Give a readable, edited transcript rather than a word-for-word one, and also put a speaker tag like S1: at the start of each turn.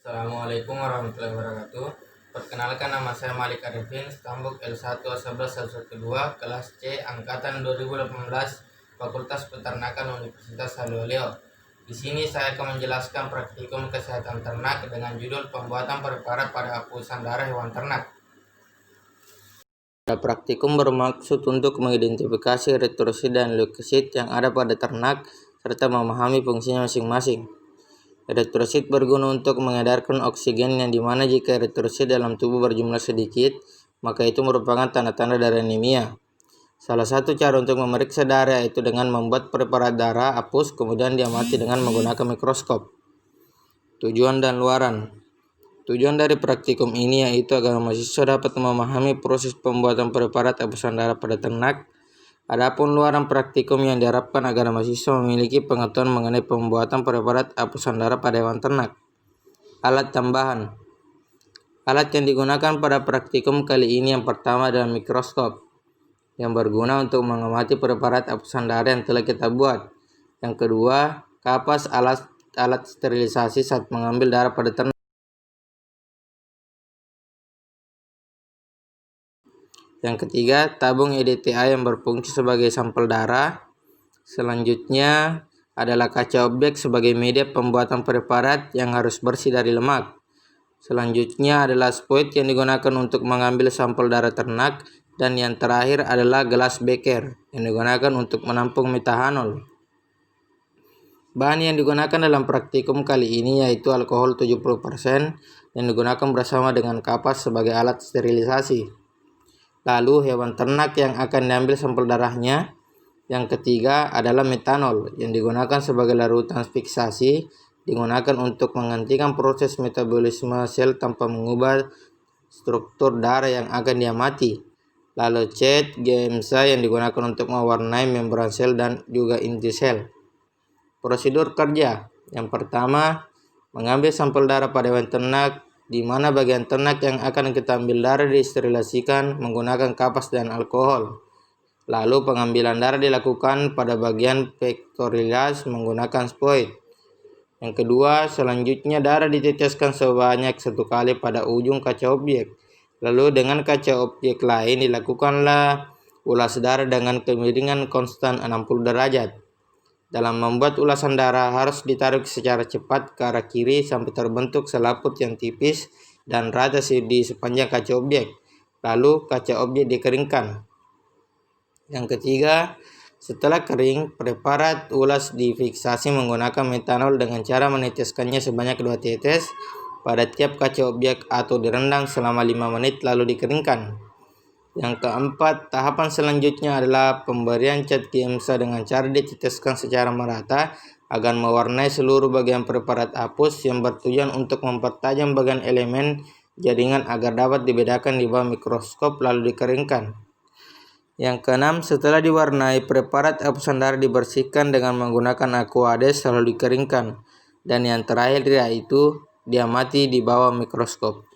S1: Assalamualaikum warahmatullahi wabarakatuh. Perkenalkan, nama saya Malik Arifin, Stambuk L11112 kelas C angkatan 2018 Fakultas Peternakan Universitas Haloleo. Di sini saya akan menjelaskan praktikum kesehatan ternak dengan judul pembuatan preparat pada hapusan darah hewan ternak. Praktikum bermaksud untuk mengidentifikasi eritrosit dan leukosit yang ada pada ternak serta memahami fungsinya masing-masing. Eritrosit berguna untuk mengedarkan oksigen, yang dimana jika eritrosit dalam tubuh berjumlah sedikit, maka itu merupakan tanda-tanda darah anemia. Salah satu cara untuk memeriksa darah yaitu dengan membuat preparat darah apus, kemudian diamati dengan menggunakan mikroskop. Tujuan dan luaran. Tujuan dari praktikum ini yaitu agar mahasiswa dapat memahami proses pembuatan preparat apusan darah pada ternak. Adapun luaran praktikum yang diharapkan agar mahasiswa memiliki pengetahuan mengenai pembuatan preparat apusan darah pada hewan ternak. Alat tambahan. Alat yang digunakan pada praktikum kali ini yang pertama adalah mikroskop, yang berguna untuk mengamati preparat apusan darah yang telah kita buat. Yang kedua, kapas, alat sterilisasi saat mengambil darah pada ternak. Yang ketiga, tabung EDTA yang berfungsi sebagai sampel darah. Selanjutnya adalah kaca objek sebagai media pembuatan preparat yang harus bersih dari lemak. Selanjutnya adalah spoit yang digunakan untuk mengambil sampel darah ternak. Dan yang terakhir adalah gelas beker yang digunakan untuk menampung metahanol. Bahan yang digunakan dalam praktikum kali ini yaitu alkohol 70% yang digunakan bersama dengan kapas sebagai alat sterilisasi. Lalu hewan ternak yang akan diambil sampel darahnya. Yang ketiga adalah metanol yang digunakan sebagai larutan fiksasi, digunakan untuk menghentikan proses metabolisme sel tanpa mengubah struktur darah yang akan diamati. Lalu cat GMSA yang digunakan untuk mewarnai membran sel dan juga inti sel. Prosedur kerja. Yang pertama, mengambil sampel darah pada hewan ternak, di mana bagian ternak yang akan kita ambil darah disterilisasikan menggunakan kapas dan alkohol. Lalu pengambilan darah dilakukan pada bagian pectoralis menggunakan spoit. Yang kedua, selanjutnya darah diteteskan sebanyak 1 kali pada ujung kaca objek. Lalu dengan kaca objek lain dilakukanlah ulas darah dengan kemiringan konstan 60 derajat. Dalam membuat ulasan darah harus ditarik secara cepat ke arah kiri sampai terbentuk selaput yang tipis dan rata di sepanjang kaca objek. Lalu kaca objek dikeringkan. Yang ketiga, setelah kering, preparat ulas difiksasi menggunakan metanol dengan cara meneteskannya sebanyak 2 tetes pada tiap kaca objek atau direndam selama 5 menit lalu dikeringkan. Yang keempat, tahapan selanjutnya adalah pemberian cat GMSA dengan cara diteteskan secara merata agar mewarnai seluruh bagian preparat apus, yang bertujuan untuk mempertajam bagian elemen jaringan agar dapat dibedakan di bawah mikroskop lalu dikeringkan. Yang keenam, setelah diwarnai, preparat apusan darah dibersihkan dengan menggunakan aquades lalu dikeringkan. Dan yang terakhir yaitu diamati di bawah mikroskop.